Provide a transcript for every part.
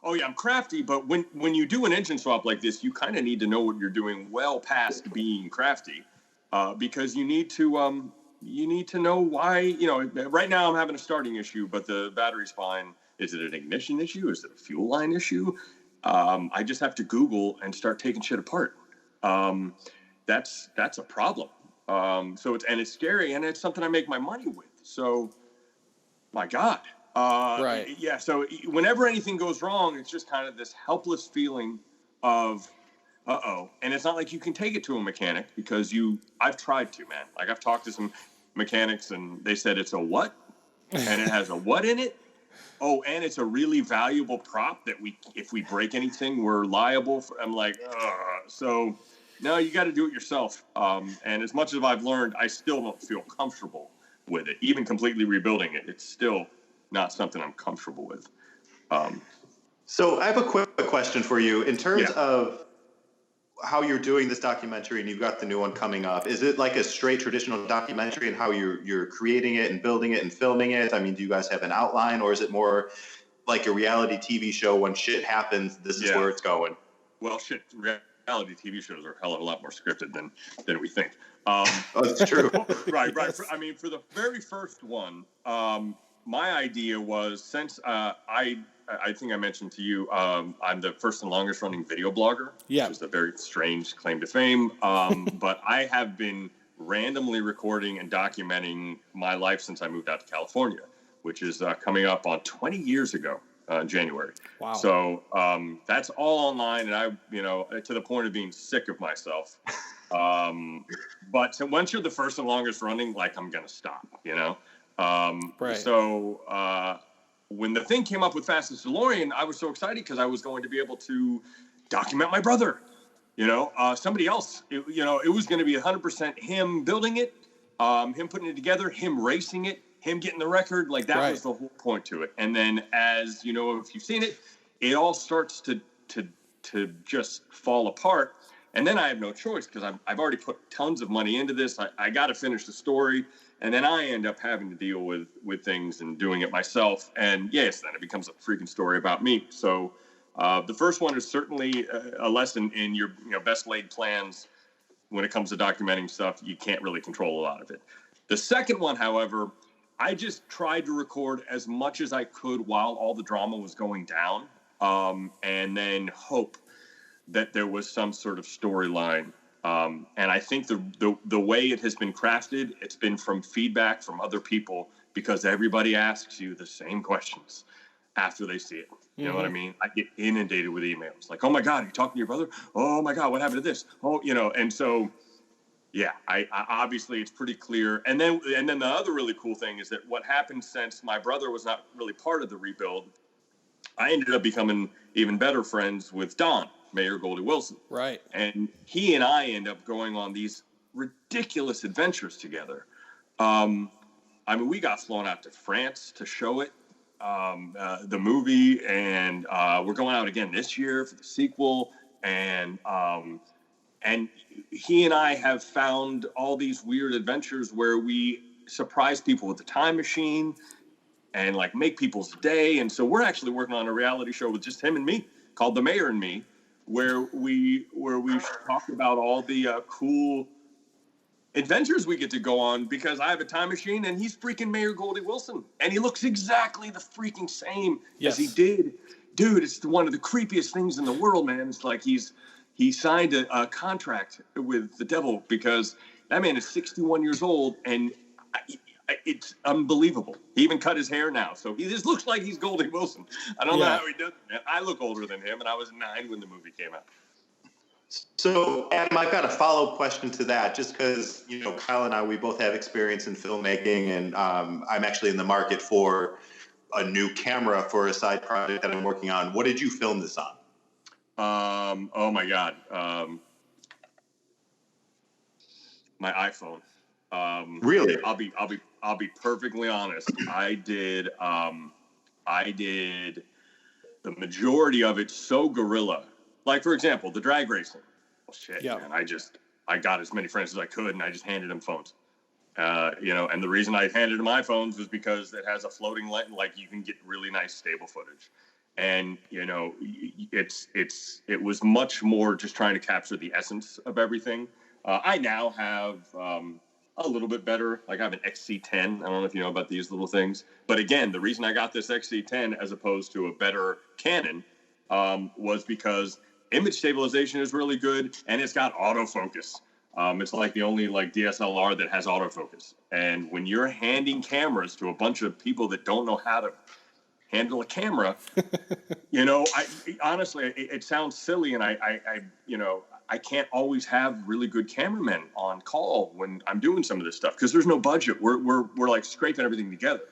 Oh yeah, I'm crafty, but when you do an engine swap like this, you kind of need to know what you're doing well past being crafty, because you need to know why. Right now I'm having a starting issue, but the battery's fine. Is it an ignition issue? Is it a fuel line issue? I just have to Google and start taking shit apart. That's a problem. It's scary, and it's something I make my money with. So, my God. Right. Yeah. So whenever anything goes wrong, it's just kind of this helpless feeling of, uh-oh. And it's not like you can take it to a mechanic because I've tried to, man. Like I've talked to some mechanics and they said it's a what? And it has a what in it? Oh, and it's a really valuable prop that if we break anything, we're liable for. I'm like, so no, you got to do it yourself. And as much as I've learned, I still don't feel comfortable with it. Even completely rebuilding it, it's still not something I'm comfortable with. So I have a quick question for you. In terms of how you're doing this documentary and you've got the new one coming up, is it like a straight traditional documentary and how you're creating it and building it and filming it? I mean, do you guys have an outline, or is it more like a reality TV show? When shit happens, this is where it's going? Well, reality TV shows are a hell of a lot more scripted than we think. That's true. Right. I mean, for the very first one, my idea was, since I think I mentioned to you, I'm the first and longest running video blogger, which is a very strange claim to fame. But I have been randomly recording and documenting my life since I moved out to California, which is coming up on 20 years ago, January. Wow. So that's all online, and I, to the point of being sick of myself. But so once you're the first and longest running, like, I'm going to stop, Right. So when the thing came up with Fastest DeLorean, I was so excited because I was going to be able to document my brother, somebody else. It was going to be 100% him building it, him putting it together, him racing it, him getting the record. Like, that was the whole point to it. And then, as you know, if you've seen it, it all starts to just fall apart. And then I have no choice because I've already put tons of money into this. I got to finish the story. And then I end up having to deal with things and doing it myself. And yes, then it becomes a freaking story about me. So the first one is certainly a lesson in your best laid plans. When it comes to documenting stuff, you can't really control a lot of it. The second one, however, I just tried to record as much as I could while all the drama was going down, and then hope that there was some sort of storyline. And I think the way it has been crafted, it's been from feedback from other people, because everybody asks you the same questions after they see it. You know what I mean? I get inundated with emails like, oh my God, are you talking to your brother? Oh my God, what happened to this? Oh, and so, yeah, I obviously it's pretty clear. And then the other really cool thing is that what happened, since my brother was not really part of the rebuild, I ended up becoming even better friends with Don, Mayor Goldie Wilson. Right. And he and I end up going on these ridiculous adventures together. We got flown out to France to show it, the movie, and we're going out again this year for the sequel. And he and I have found all these weird adventures where we surprise people with the time machine and like make people's day. And so we're actually working on a reality show with just him and me called The Mayor and Me, where we talk about all the cool adventures we get to go on, because I have a time machine and he's freaking Mayor Goldie Wilson, and he looks exactly the freaking same as he did. Dude, it's one of the creepiest things in the world, man. It's like he signed a contract with the devil, because that man is 61 years old, and it's unbelievable. He even cut his hair now, so he just looks like he's Goldie Wilson. I don't know how he does it. I look older than him, and I was 9 when the movie came out. So, Adam, I've got a follow-up question to that, just because, Kyle and I, we both have experience in filmmaking, and I'm actually in the market for a new camera for a side project that I'm working on. What did you film this on? Oh my God. My iPhone. Really? I'll be perfectly honest. I did the majority of it so guerrilla. Like, for example, the drag racing. Well, shit, man. I got as many friends as I could, and I just handed them phones. And the reason I handed them iPhones was because it has a floating lens, like you can get really nice stable footage. And, it was much more just trying to capture the essence of everything. I now have a little bit better, like I have an XC10. I don't know if you know about these little things. But again, the reason I got this XC10 as opposed to a better Canon was because image stabilization is really good, and it's got autofocus. It's like the only DSLR that has autofocus. And when you're handing cameras to a bunch of people that don't know how to handle a camera, I honestly, it sounds silly, and I can't always have really good cameramen on call when I'm doing some of this stuff because there's no budget. We're like scraping everything together.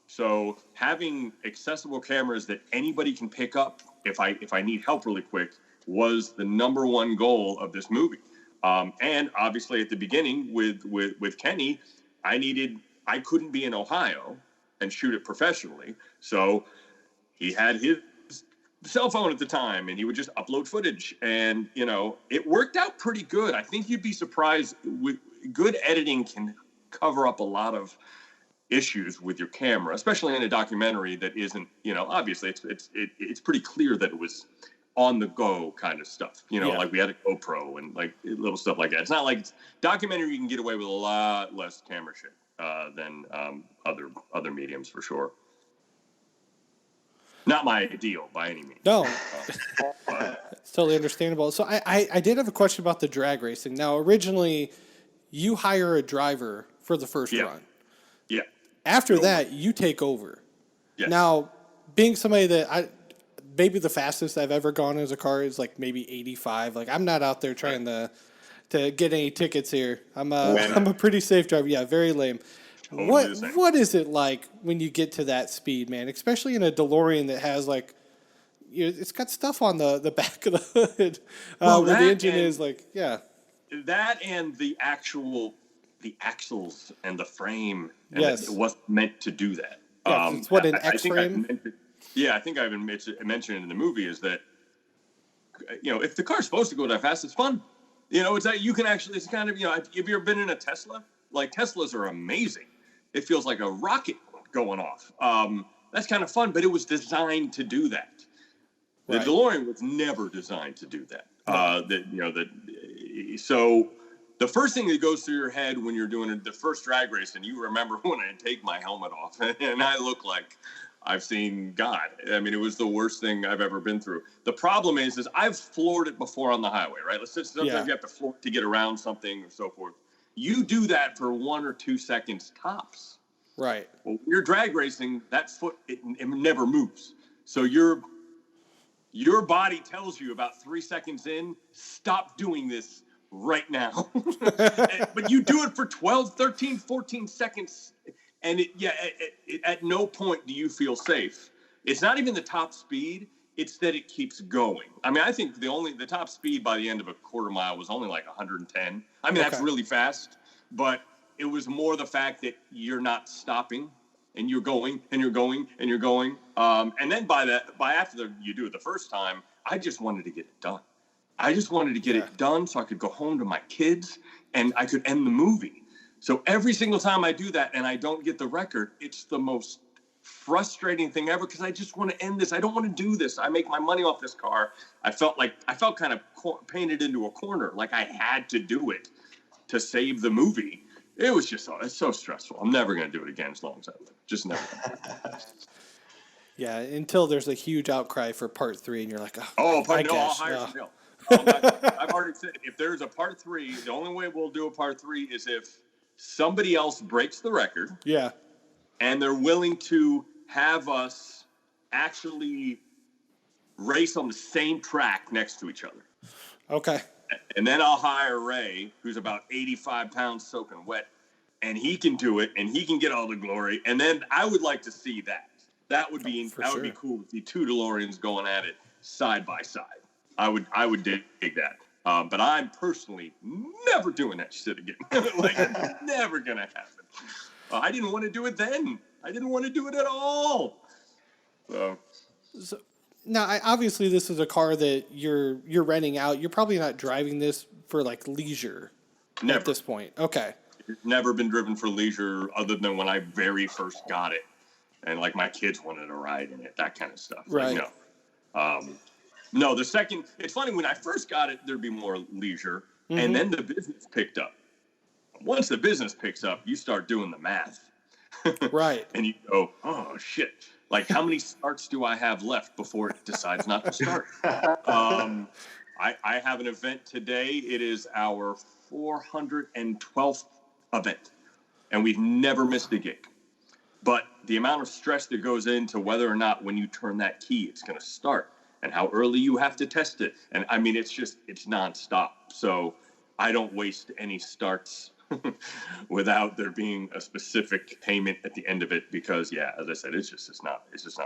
So having accessible cameras that anybody can pick up if I need help really quick was the number one goal of this movie. And obviously at the beginning with Kenny, I couldn't be in Ohio and shoot it professionally. So he had his cell phone at the time and he would just upload footage, and it worked out pretty good. I think you'd be surprised. With good editing can cover up a lot of issues with your camera, especially in a documentary that isn't, obviously it's pretty clear that it was on the go kind of stuff, like we had a GoPro and like little stuff like that. It's not like documentary, you can get away with a lot less camera shit than other mediums for sure. Not my ideal by any means. No, it's totally understandable. So I did have a question about the drag racing. Now, originally, you hire a driver for the first run. Yeah. After that, you take over. Yes. Now, being somebody that maybe the fastest I've ever gone as a car is like maybe 85. Like I'm not out there trying to get any tickets here. I'm a pretty safe driver. Yeah, very lame. Totally What is it like when you get to that speed, man? Especially in a DeLorean that has like, it's got stuff on the back of the hood where the engine is like, yeah. That and the axles and the frame. And yes. It wasn't meant to do that. Yeah, it's what, an X-frame? I think I even mentioned it in the movie is that, if the car's supposed to go that fast, it's fun. It's that you can actually, it's kind of, have you ever been in a Tesla? Like Teslas are amazing. It feels like a rocket going off. That's kind of fun, but it was designed to do that. The Right. DeLorean was never designed to do that. So the first thing that goes through your head when you're doing the first drag race, and you remember when I take my helmet off and I look like I've seen God. I mean, it was the worst thing I've ever been through. The problem is I've floored it before on the highway, right? Sometimes you have to floor to get around something or so forth. You do that for 1 or 2 seconds tops. Right. Well, when you're drag racing, that foot, it never moves. So your body tells you about 3 seconds in, stop doing this right now. But you do it for 12, 13, 14 seconds. And at no point do you feel safe. It's not even the top speed. It's that it keeps going. I mean, I think the top speed by the end of a quarter mile was only like 110. I mean, that's really fast, but it was more the fact that you're not stopping and you're going and you're going and you're going. And then after you do it the first time, I just wanted to get it done. I just wanted to get it done so I could go home to my kids and I could end the movie. So every single time I do that and I don't get the record, it's the most frustrating thing ever because I just want to end this. I don't want to do this. I make my money off this car. I felt kind of painted into a corner, like I had to do it to save the movie. It was just it's so stressful. I'm never going to do it again as long as I live. Just never. Yeah, until there's a huge outcry for part 3, and you're like, I'll hire some help. I've already said if there's a part 3, the only way we'll do a part 3 is if somebody else breaks the record. Yeah. And they're willing to have us actually race on the same track next to each other. Okay. And then I'll hire Ray, who's about 85 pounds soaking wet, and he can do it, and he can get all the glory. And then I would like to see that. That would be would be cool to see 2 DeLoreans going at it side by side. I would dig that. But I'm personally never doing that shit again. It's never gonna happen. I didn't want to do it then. I didn't want to do it at all. So now, obviously, this is a car that you're renting out. You're probably not driving this for like leisure at this point. Okay. It's never been driven for leisure other than when I very first got it. and like my kids wanted to ride in it, that kind of stuff. Right. Like, no. No, the second, it's funny, when I first got it, there'd be more leisure, and then the business picked up. Once the business picks up, you start doing the math. Right. And you go, oh, shit. Like, how many starts do I have left before it decides not to start? I have an event today. It is our 412th event, and we've never missed a gig. But the amount of stress that goes into whether or not when you turn that key, it's going to start, and how early you have to test it. And I mean, it's nonstop. So I don't waste any starts without there being a specific payment at the end of it, because as I said, it's just not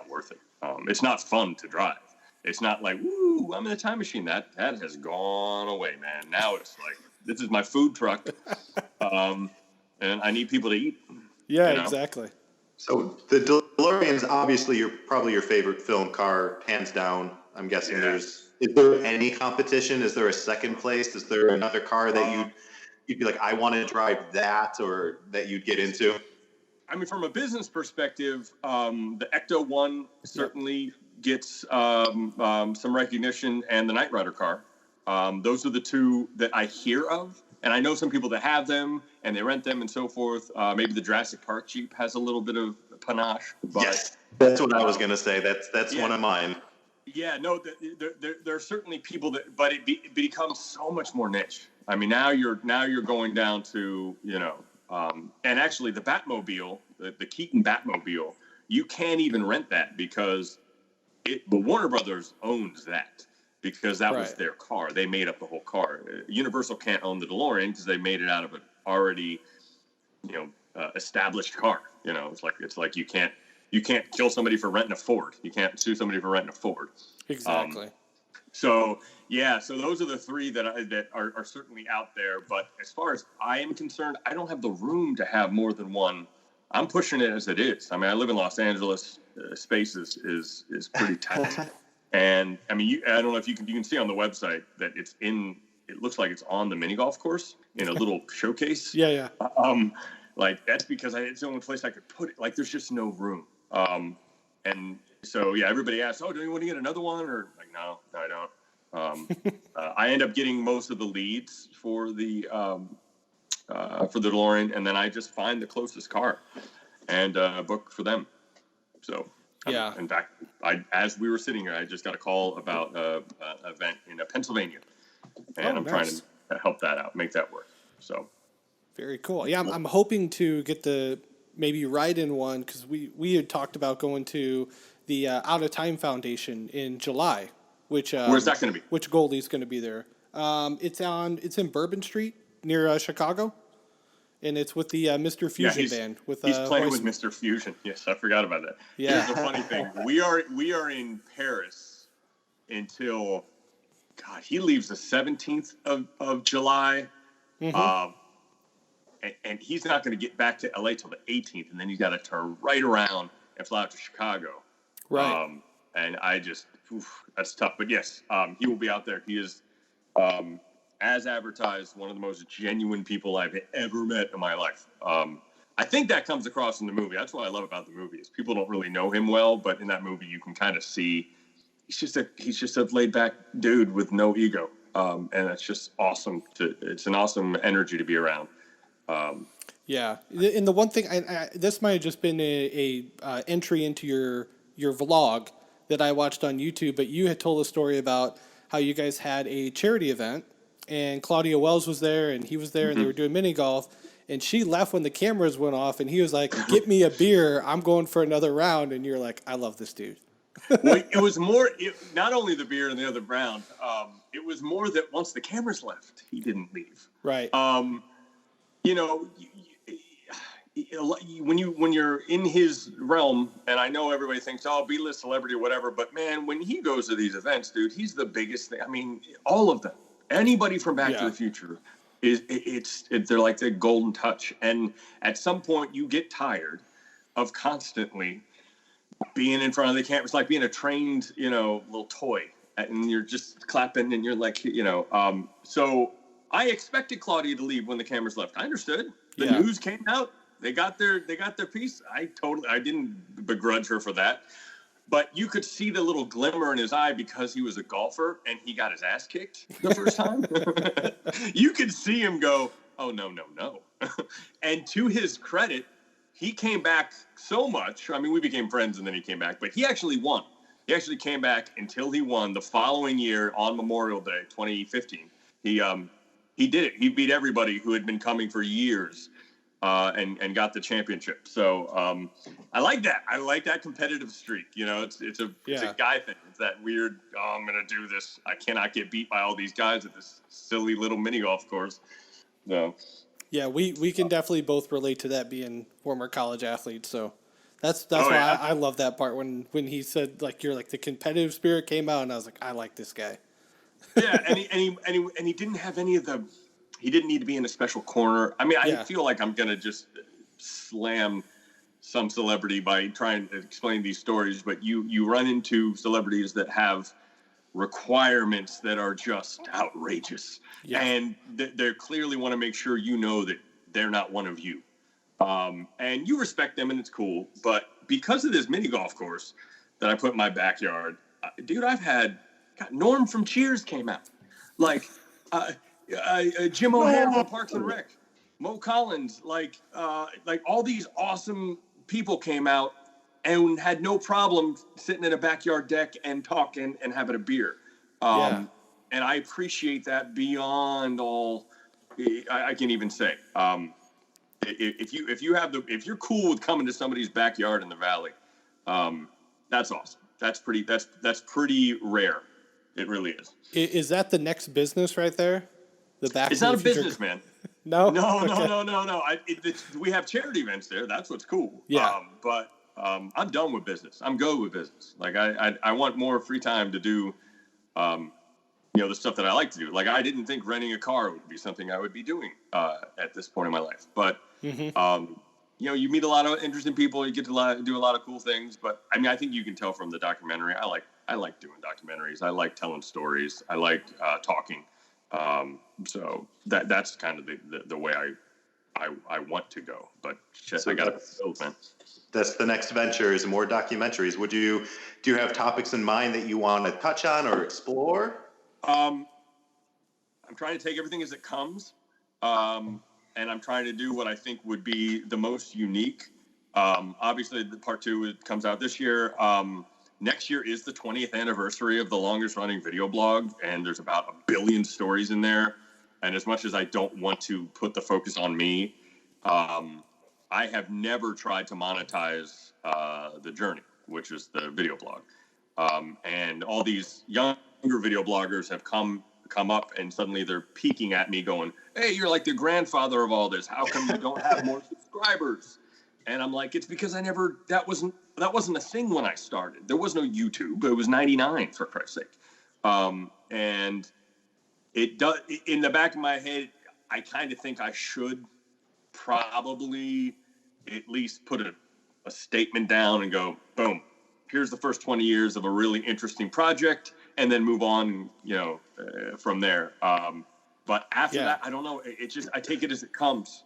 worth it. It's not fun to drive. It's not like, woo, I'm in a time machine. That has gone away, man. Now it's like, this is my food truck. And I need people to eat. Yeah, exactly. So the DeLorean's obviously probably your favorite film car, hands down. I'm guessing is there any competition? Is there a second place? Is there another car that you'd be like, I want to drive that, or that you'd get into? I mean, from a business perspective, the Ecto One certainly gets some recognition, and the Knight Rider car. Those are the two that I hear of. And I know some people that have them and they rent them and so forth. Maybe the Jurassic Park Jeep has a little bit of panache. But, yes, that's what I was going to say. That's one of mine. Yeah, no, there are certainly people that, but it becomes so much more niche. I mean, now you're going down to, and actually the Batmobile, the Keaton Batmobile, you can't even rent that because the Warner Brothers owns that. Because that was their car. They made up the whole car. Universal can't own the DeLorean because they made it out of an already, established car. It's like you can't kill somebody for renting a Ford. You can't sue somebody for renting a Ford. Exactly. So those are the three that are certainly out there. But as far as I am concerned, I don't have the room to have more than one. I'm pushing it as it is. I mean, I live in Los Angeles. Space is pretty tight. And I mean, I don't know if you can see on the website that it looks like it's on the mini golf course in a little showcase. Yeah. Like that's because it's the only place I could put it. Like there's just no room. And so, everybody asks, oh, do you want to get another one? Or like, no, I don't. I end up getting most of the leads for the DeLorean. And then I just find the closest car and book for them. So. Yeah. In fact, as we were sitting here, I just got a call about an event in Pennsylvania, and I'm trying to help that out, make that work. So, very cool. Yeah, I'm hoping to get the maybe ride in one because we had talked about going to the Out of Time Foundation in July. Which where's that going to be? Which Goldie's going to be there? It's in Bourbon Street near Chicago. And it's with the Mr. Fusion band. He's playing Weitzman. with Mr. Fusion. Yes, I forgot about that. Yeah. Here's the funny thing. We are in Paris until, God, he leaves the 17th of July. Mm-hmm. And he's not going to get back to LA till the 18th. And then he's got to turn right around and fly out to Chicago. Right. And that's tough. But yes, he will be out there. He is... as advertised, one of the most genuine people I've ever met in my life. I think that comes across in the movie. That's what I love about the movie is people don't really know him well, but in that movie you can kind of see he's just a laid back dude with no ego, and it's just awesome. It's an awesome energy to be around. Yeah, and the one thing this might have just been a entry into your vlog that I watched on YouTube, but you had told a story about how you guys had a charity event. And Claudia Wells was there, and he was there, and they were doing mini golf. And she left when the cameras went off, and he was like, "Get me a beer. I'm going for another round." And you're like, "I love this dude." Well, it was more, not only the beer and the other round. It was more that once the cameras left, he didn't leave. Right. When you're in his realm, and I know everybody thinks, "Oh, B-list celebrity, whatever," but man, when he goes to these events, dude, he's the biggest thing. I mean, all of them. Anybody from Back to the Future they're like the golden touch. And at some point you get tired of constantly being in front of the camera. It's like being a trained, little toy, and you're just clapping and you're like, so I expected Claudia to leave when the cameras left. I understood. The news came out. They got their piece. I didn't begrudge her for that. But you could see the little glimmer in his eye because he was a golfer and he got his ass kicked the first time. You could see him go, oh, no. And to his credit, he came back so much. I mean, we became friends and then he came back, but he actually won. He actually came back until he won the following year on Memorial Day, 2015. He did it. He beat everybody who had been coming for years. And got the championship. So I like that. I like that competitive streak. You know, it's a guy thing. It's that weird, I'm going to do this. I cannot get beat by all these guys at this silly little mini golf course. No. Yeah, we can definitely both relate to that being former college athletes. So that's why I love that part when he said like you're like the competitive spirit came out and I was like I like this guy. Yeah, and he didn't have any of the. He didn't need to be in a special corner. I mean, I feel like I'm going to just slam some celebrity by trying to explain these stories, but you run into celebrities that have requirements that are just outrageous. Yeah. And they clearly want to make sure you know that they're not one of you. And you respect them and it's cool. But because of this mini golf course that I put in my backyard, dude, Norm from Cheers came out. Like, Jim O'Heir from Parks and Rec, Mo Collins, like all these awesome people came out and had no problem sitting in a backyard deck and talking and having a beer. And I appreciate that beyond all I can even say. If you're cool with coming to somebody's backyard in the valley, that's awesome. That's pretty rare. It really is. Is that the next business right there? It's not a business, man. No. We have charity events there. That's what's cool. Yeah. But I'm done with business. I'm good with business. Like I want more free time to do, the stuff that I like to do. Like I didn't think renting a car would be something I would be doing at this point in my life. But you meet a lot of interesting people. You get to do a lot of cool things. But I mean, I think you can tell from the documentary. I like doing documentaries. I like telling stories. I like talking. So that's kind of the way I want to go, but I got to build, man. That's the next venture is more documentaries. Do you have topics in mind that you want to touch on or explore? I'm trying to take everything as it comes. And I'm trying to do what I think would be the most unique. Obviously the part 2 comes out this year. Next year is the 20th anniversary of the longest running video blog, and there's about 1 billion stories in there. And as much as I don't want to put the focus on me, I have never tried to monetize the journey, which is the video blog. And all these younger video bloggers have come up and suddenly they're peeking at me going, hey, you're like the grandfather of all this. How come you don't have more subscribers? And I'm like, it's because that wasn't a thing when I started. There was no YouTube. It was 99 for Christ's sake. And it does in the back of my head, I kind of think I should probably at least put a statement down and go, boom, here's the first 20 years of a really interesting project and then move on, from there. But after that, I don't know. I take it as it comes.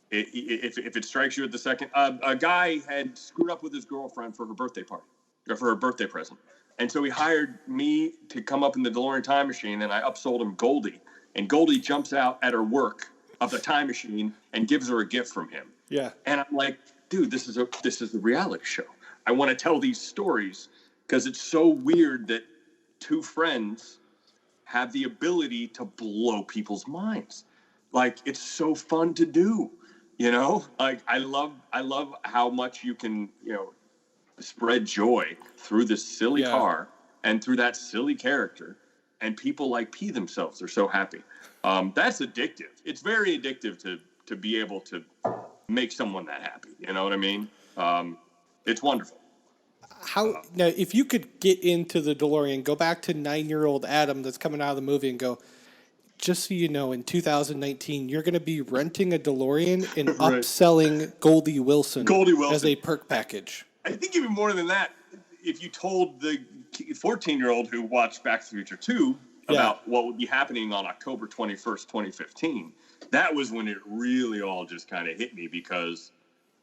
If it strikes you at the second, a guy had screwed up with his girlfriend for her birthday party, or for her birthday present. And so he hired me to come up in the DeLorean time machine, and I upsold him Goldie. And Goldie jumps out at her work of the time machine and gives her a gift from him. Yeah. And I'm like, dude, this is a reality show. I want to tell these stories because it's so weird that two friends have the ability to blow people's minds. Like, it's so fun to do. Like I love how much you can, spread joy through this silly car and through that silly character, and people like pee themselves. They're so happy. That's addictive. It's very addictive to be able to make someone that happy. You know what I mean? It's wonderful. Now, if you could get into the DeLorean, go back to 9-year-old Adam that's coming out of the movie and go, just so you know, in 2019, you're going to be renting a DeLorean and upselling Goldie Wilson as a perk package. I think even more than that, if you told the 14-year-old who watched Back to the Future 2, about what would be happening on October 21st, 2015, that was when it really all just kind of hit me, because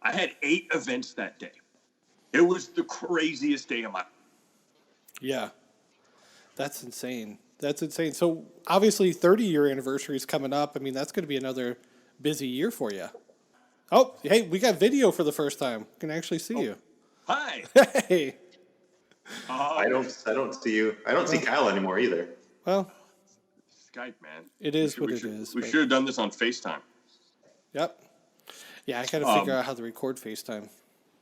I had 8 events that day. It was the craziest day of my life. Yeah. That's insane. That's insane. So obviously 30-year anniversary is coming up. I mean, that's going to be another busy year for you. Oh, hey, we got video for the first time. Can actually see you. Hi. Hey. I don't see you. I don't see Kyle anymore either. Well, Skype, man. It is what it is. We should have done this on FaceTime. Yep. Yeah, I got to figure out how to record FaceTime.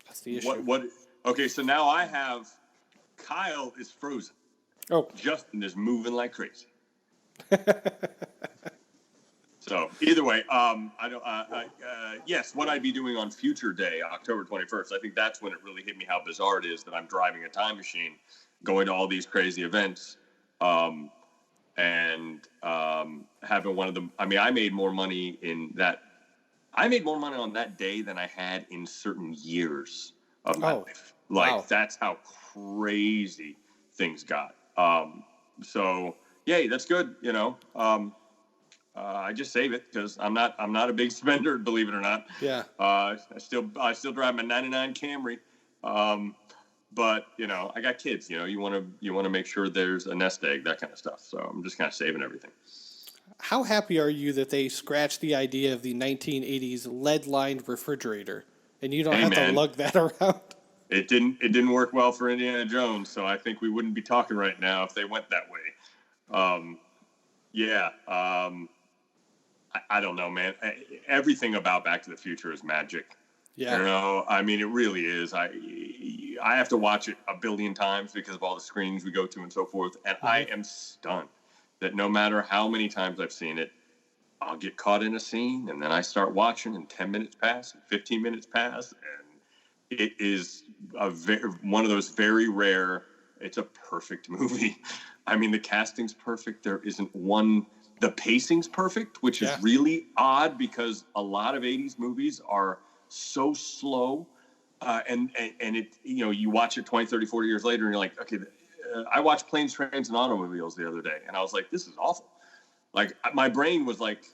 That's the issue. Okay, so now I have Kyle is frozen. Oh. Justin is moving like crazy. So either way, yes, what I'd be doing on future day, October 21st, I think that's when it really hit me how bizarre it is that I'm driving a time machine, going to all these crazy events, and having one of them. I mean, I made more money on that day than I had in certain years of my life. Like, that's how crazy things got. So yay, that's good. You know, I just save it because I'm not a big spender, believe it or not. Yeah. I still drive my '99 Camry. But you know, I got kids, you know, you want to make sure there's a nest egg, that kind of stuff. So I'm just kind of saving everything. How happy are you that they scratched the idea of the 1980s lead-lined refrigerator and you don't have to lug that around? It didn't work well for Indiana Jones, so I think we wouldn't be talking right now if they went that way. I don't know, man. Everything about Back to the Future is magic. Yeah. You know, I mean, it really is. I have to watch it a billion times because of all the screenings we go to and so forth, and I am stunned that no matter how many times I've seen it, I'll get caught in a scene, and then I start watching, and 10 minutes pass, and 15 minutes pass, and it is one of those very rare, it's a perfect movie. I mean, the casting's perfect. There isn't one. The pacing's perfect, which is really odd because a lot of 80s movies are so slow. And it, you know, you watch it 20, 30, 40 years later and you're like, okay, I watched Planes, Trains, and Automobiles the other day. And I was like, this is awful. Like, my brain was like,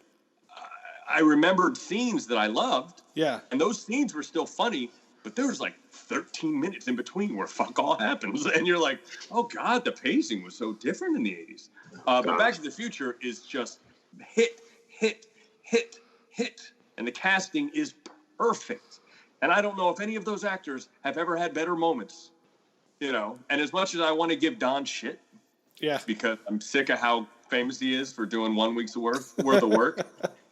I remembered scenes that I loved. Yeah. And those scenes were still funny, but there was like 13 minutes in between where fuck all happens. And you're like, oh God, the pacing was so different in the 80s. But Back to the Future is just hit. And the casting is perfect. And I don't know if any of those actors have ever had better moments, you know. And as much as I want to give Don shit, because I'm sick of how famous he is for doing 1 week's worth of work,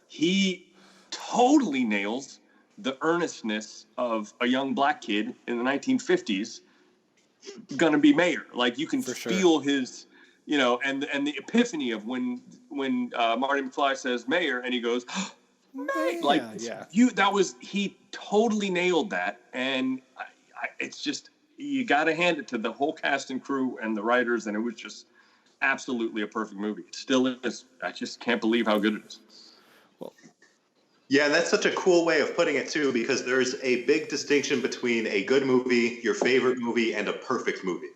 he totally nails the earnestness of a young black kid in the 1950s gonna be mayor. Like, you can feel his, you know, and the epiphany of when Marty McFly says mayor and he goes, Mayor. Like, he totally nailed that. And it's just, you got to hand it to the whole cast and crew and the writers. And it was just absolutely a perfect movie. It still is. I just can't believe how good it is. Yeah, and that's such a cool way of putting it, too, because there's a big distinction between a good movie, your favorite movie, and a perfect movie.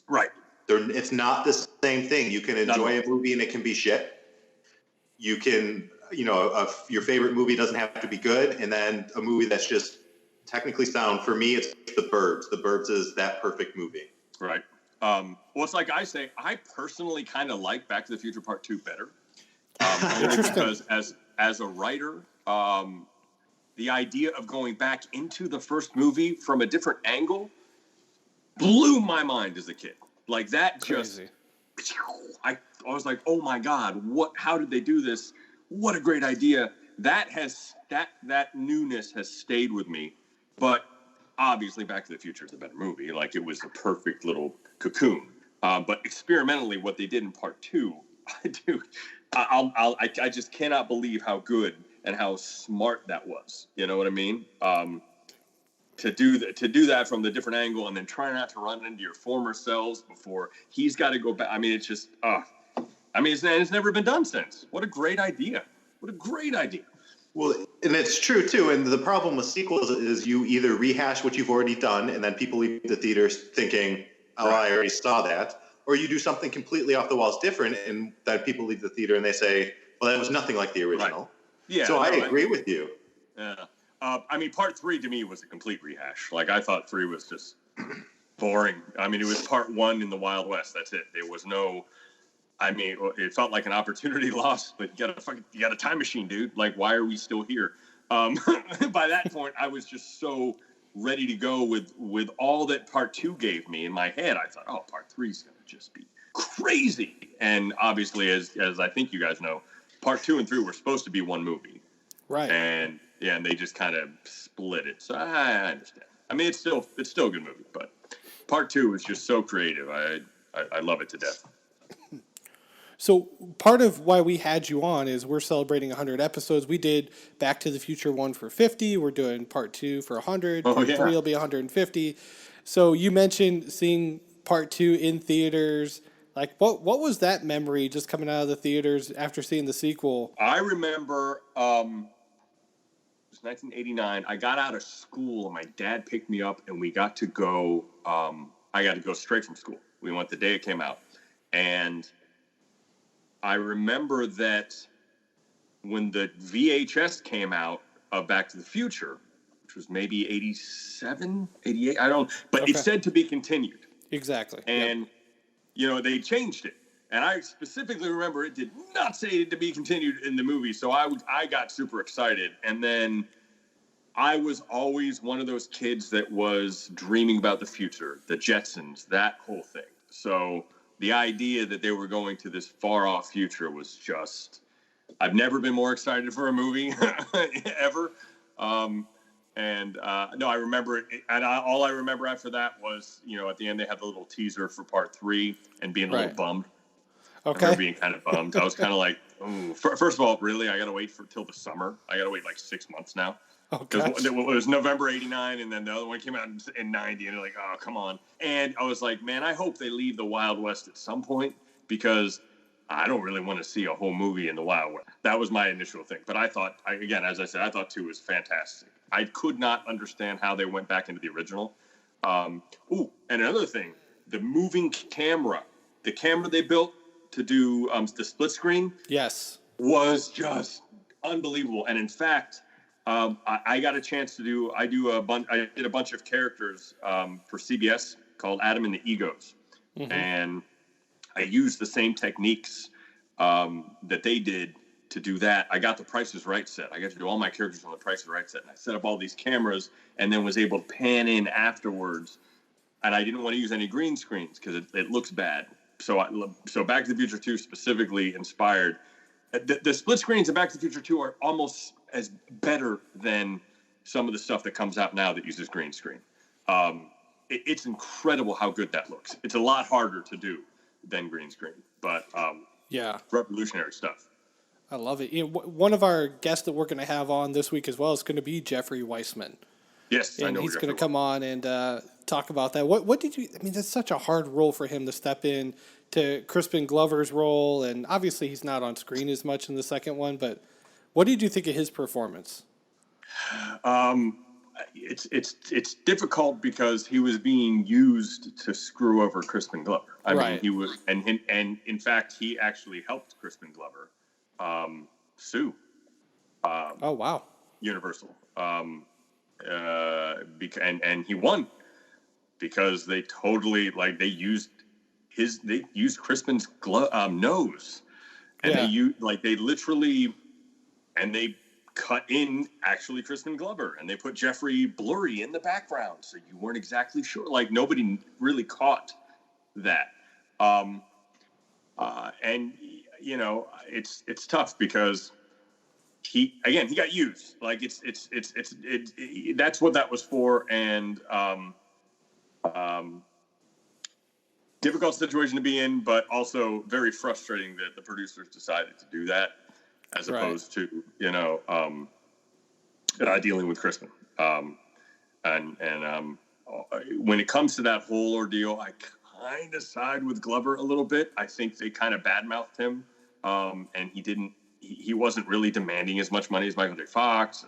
Right. It's not the same thing. You can enjoy a movie and it can be shit. You can, you know, your favorite movie doesn't have to be good. And then a movie that's just technically sound, for me, it's The Burbs. The Burbs is that perfect movie. Right. Well, it's like I say, I personally kind of like Back to the Future Part 2 better. Only because as a writer, the idea of going back into the first movie from a different angle blew my mind as a kid. Like, that Crazy. I was like, oh my God, how did they do this? What a great idea. That newness has stayed with me. But obviously Back to the Future is a better movie. Like, it was a perfect little cocoon. But experimentally, what they did in Part 2, I just cannot believe how good and how smart that was. You know what I mean? To do that from the different angle and then try not to run into your former selves before he's got to go back. I mean, it's just, it's never been done since. What a great idea. What a great idea. Well, and it's true, too. And the problem with sequels is you either rehash what you've already done and then people leave the theaters thinking, oh, I already saw that. or you do something completely off the walls different, and that people leave the theater and they say, well, that was nothing like the original. Right. Yeah. So I agree with you. Yeah. I mean, part 3 to me was a complete rehash. Like, I thought 3 was just boring. I mean, it was part 1 in the Wild West. That's it. There was no, I mean, it felt like an opportunity lost, but you got a time machine, dude. Like, why are we still here? By that point, I was just so ready to go with all that part 2 gave me in my head. I thought, oh, part 3 is going to just be crazy. And obviously, as I think you guys know, part 2 and 3 were supposed to be one movie. Right. And they just kind of split it. So I understand. I mean, it's still a good movie, but part 2 is just so creative. I love it to death. So part of why we had you on is we're celebrating 100 episodes. We did Back to the Future 1 for 50. We're doing part 2 for 100. Part 3 will be 150. So you mentioned seeing part 2 in theaters. Like, what was that memory just coming out of the theaters after seeing the sequel? I remember it was 1989. I got out of school and my dad picked me up and we got to go. I got to go straight from school. We went the day it came out, and I remember that when the VHS came out of Back to the Future, which was maybe 87, 88, I don't, but it said to be continued. Exactly. And, they changed it. And I specifically remember it did not say to be continued in the movie. So I got super excited. And then I was always one of those kids that was dreaming about the future, the Jetsons, that whole thing. So the idea that they were going to this far off future was just, I've never been more excited for a movie ever. No, I remember it. And all I remember after that was, at the end, they had the little teaser for part 3 and being a little bummed. Okay. I remember being kind of bummed. I was kind of like, ooh. First of all, really, I got to wait till the summer. I got to wait like 6 months now. Because it was November 89, and then the other one came out in 90, and they're like, oh, come on. And I was like, man, I hope they leave the Wild West at some point, because I don't really want to see a whole movie in the Wild West. That was my initial thing. But I thought, as I said, I thought 2 was fantastic. I could not understand how they went back into the original. And another thing, the moving camera, the camera they built to do the split screen, was just unbelievable. And in fact, I got a chance to I did a bunch of characters for CBS called Adam and the Egos. Mm-hmm. And I used the same techniques that they did to do that. I got the Price is Right set. I got to do all my characters on the Price is Right set. And I set up all these cameras and then was able to pan in afterwards. And I didn't want to use any green screens because it looks bad. So Back to the Future 2 specifically inspired. The split screens in Back to the Future 2 are almost as better than some of the stuff that comes out now that uses green screen. It's incredible how good that looks. It's a lot harder to do than green screen, but revolutionary stuff. I love it. One of our guests that we're going to have on this week as well is going to be Jeffrey Weitzman. Yes, and I know. He's going to come on and talk about that. What did you? I mean, that's such a hard role for him to step in to Crispin Glover's role, and obviously he's not on screen as much in the second one. But what did you think of his performance? It's difficult because he was being used to screw over Crispin Glover. I mean, he was, and in fact, he actually helped Crispin Glover sue. Oh wow! Universal. And he won because they totally they used Crispin's nose, and they literally cut in actually Crispin Glover, and they put Jeffrey Bluray in the background, so you weren't exactly sure. Like, nobody really caught that. And it's tough because he got used. Like, that's what that was for, and difficult situation to be in, but also very frustrating that the producers decided to do that, as opposed to dealing with Crispin. When it comes to that whole ordeal, I kind of side with Glover a little bit. I think they kind of badmouthed him, and he wasn't really demanding as much money as Michael J. Fox.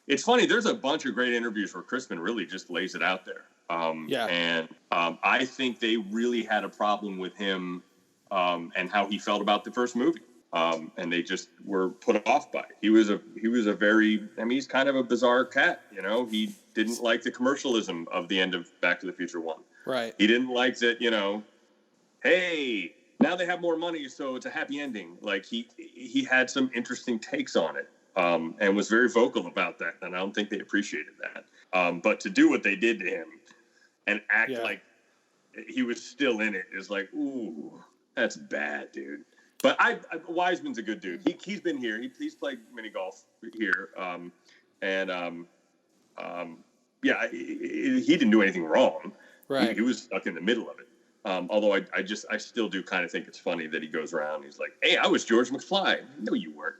It's funny. There's a bunch of great interviews where Crispin really just lays it out there. And I think they really had a problem with him and how he felt about the first movie. And they just were put off by it. He was a very, I mean, he's kind of a bizarre cat, you know. He didn't like the commercialism of the end of Back to the Future 1. Right. He didn't like that, you know, hey, now they have more money, so it's a happy ending. Like, he had some interesting takes on it. And was very vocal about that, and I don't think they appreciated that. But to do what they did to him and act like he was still in it is like, ooh, that's bad, dude. But Weitzman's a good dude. He's been here. He's played mini golf here, he didn't do anything wrong. Right. He was stuck in the middle of it. Although I still do kind of think it's funny that he goes around. He's like, hey, I was George McFly. No, you weren't.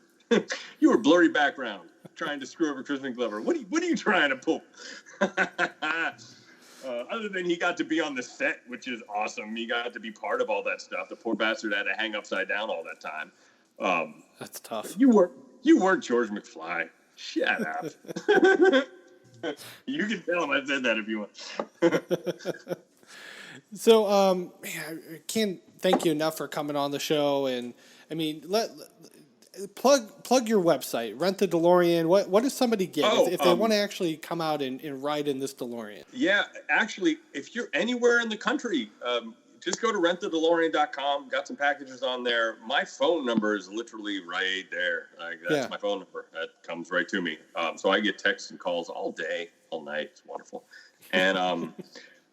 You were blurry background trying to screw over Crispin Glover. What are you trying to pull? Other than he got to be on the set, which is awesome. He got to be part of all that stuff. The poor bastard had to hang upside down all that time. That's tough. You weren't George McFly. Shut up. You can tell him I said that if you want. So, man, I can't thank you enough for coming on the show. And I mean, plug your website, Rent the DeLorean. What does somebody get if they want to actually come out and ride in this DeLorean? Yeah, actually, if you're anywhere in the country, just go to rentthedelorean.com. Got some packages on there. My phone number is literally right there. That's my phone number. That comes right to me. So I get texts and calls all day, all night. It's wonderful. And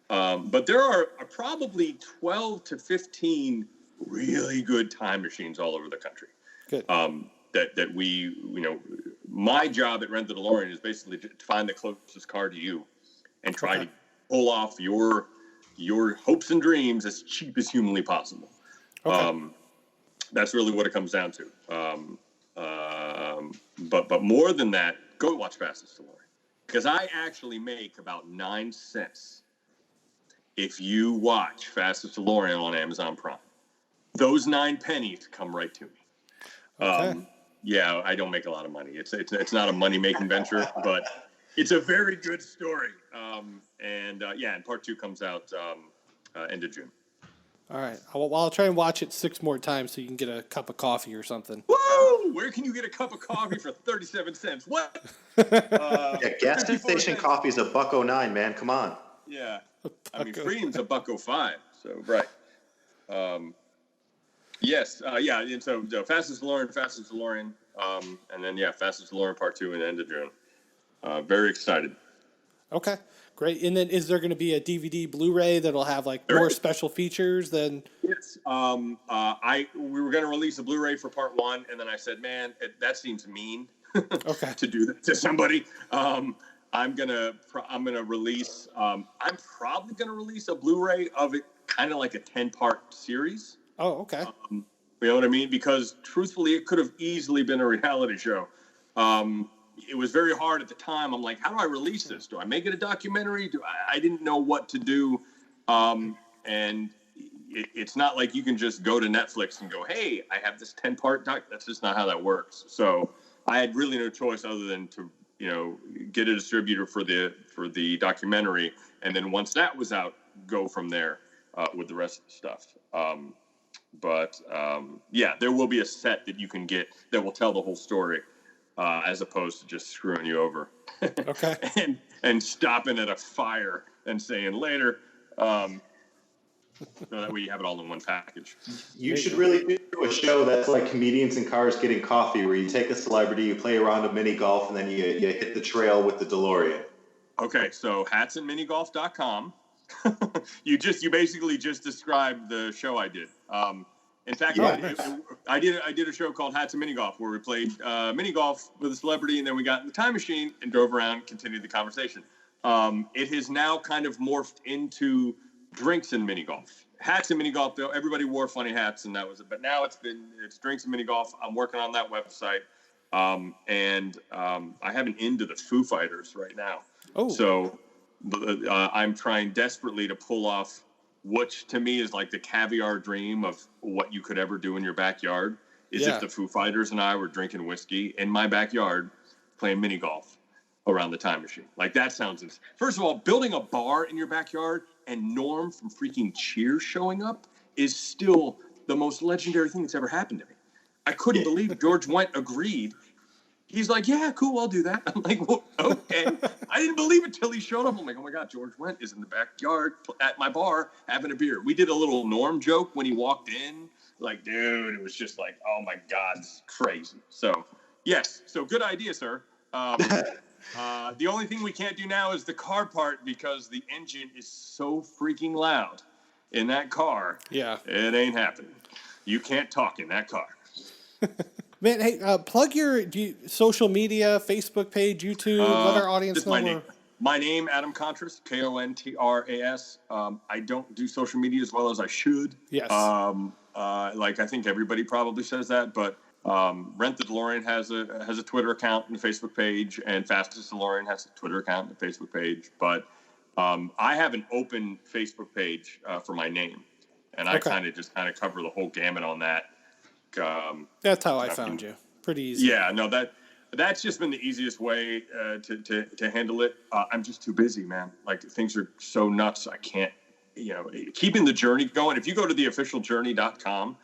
but there are probably 12 to 15 really good time machines all over the country. Good. That we, you know, my job at Rent the DeLorean is basically to find the closest car to you and try to pull off your hopes and dreams as cheap as humanly possible. Okay. That's really what it comes down to. But more than that, go watch Fastest DeLorean, because I actually make about 9 cents if you watch Fastest DeLorean on Amazon Prime. Those 9 pennies come right to me. Okay. I don't make a lot of money. It's not a money-making venture, but it's a very good story. And part 2 comes out end of June. All right. I'll try and watch it 6 more times so you can get a cup of coffee or something. Woo! Where can you get a cup of coffee for 37 cents? What? Gas station coffee is $1.09, man. Come on. Yeah. I mean, Freedom's $1.05. So, right. Yes, and so Fastest DeLorean, and then Fastest DeLorean Part 2 in the end of June. Very excited. Okay, great. And then is there going to be a DVD Blu-ray that'll have like more special features than? Yes. We were going to release a Blu-ray for Part 1, and then I said, man, that seems mean. Okay. To do that to somebody. I'm gonna release. I'm probably gonna release a Blu-ray of it, kind of like a 10-part series. Oh, okay. You know what I mean? Because truthfully, it could have easily been a reality show. It was very hard at the time. I'm like, how do I release this? Do I make it a documentary? I didn't know what to do. And it's not like you can just go to Netflix and go, hey, I have this 10-part doc. That's just not how that works. So I had really no choice other than to, you know, get a distributor for the documentary. And then once that was out, go from there with the rest of the stuff. But there will be a set that you can get that will tell the whole story, as opposed to just screwing you over. Okay. and stopping at a fire and saying later. So that way you have it all in one package. You should really do a show that's like Comedians in Cars Getting Coffee, where you take a celebrity, you play a round of mini golf, and then you hit the trail with the DeLorean. Okay, so hatsandminigolf.com. You basically just described the show I did. In fact, I did a show called Hats and Mini Golf, where we played mini golf with a celebrity, and then we got in the time machine and drove around and continued the conversation. It has now kind of morphed into drinks and mini golf. Hats and mini golf, though, everybody wore funny hats, and that was it. But now it's drinks and mini golf. I'm working on that website, and I have an into the Foo Fighters right now. Oh, so I'm trying desperately to pull off, which to me is like the caviar dream of what you could ever do in your backyard, is if the Foo Fighters and I were drinking whiskey in my backyard playing mini golf. around the time machine. Like, that sounds insane. First of all, building a bar in your backyard and Norm from freaking Cheers showing up is still the most legendary thing that's ever happened to me. I couldn't believe George Wendt agreed. He's like, yeah, cool, I'll do that. I'm like, well, okay. I didn't believe it till he showed up. I'm like, oh my God, George Wendt is in the backyard at my bar having a beer. We did a little Norm joke when he walked in. Like, dude, it was just like, oh my God, it's crazy. So, yes, so good idea, sir. The only thing we can't do now is the car part because the engine is so freaking loud in that car. Yeah. It ain't happening. You can't talk in that car. Man, hey, plug your social media, Facebook page, YouTube, let our audience know. My name, Adam Contras, Kontras. I don't do social media as well as I should. Yes. Like I think everybody probably says that, but Rent the DeLorean has a Twitter account and a Facebook page, and Fastest DeLorean has a Twitter account and a Facebook page. But I have an open Facebook page for my name, and I kind of cover the whole gamut on that. That's how I found you. Pretty easy. Yeah, no, that's just been the easiest way to handle it. I'm just too busy, man. Like, things are so nuts. I can't, keeping the journey going. If you go to theofficialjourney.com,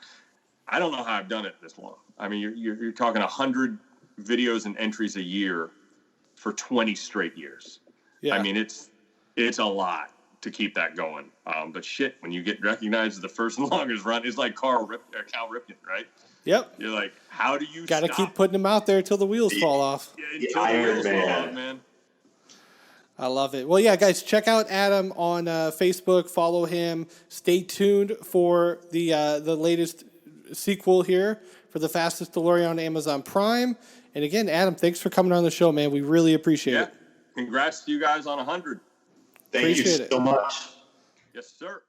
I don't know how I've done it this long. I mean, you're talking 100 videos and entries a year for 20 straight years. Yeah. I mean, it's a lot to keep that going. But shit, when you get recognized as the first and longest run, it's like Cal Ripken, right? Yep. You're like, how do you Got to keep putting them out there until the wheels fall off. Until the wheels fall off, man. I love it. Well, yeah, guys, check out Adam on Facebook. Follow him. Stay tuned for the latest sequel here for The Fastest DeLorean on Amazon Prime. And again, Adam, thanks for coming on the show, man. We really appreciate it. Congrats to you guys on 100. Thank you so much. Yes, sir.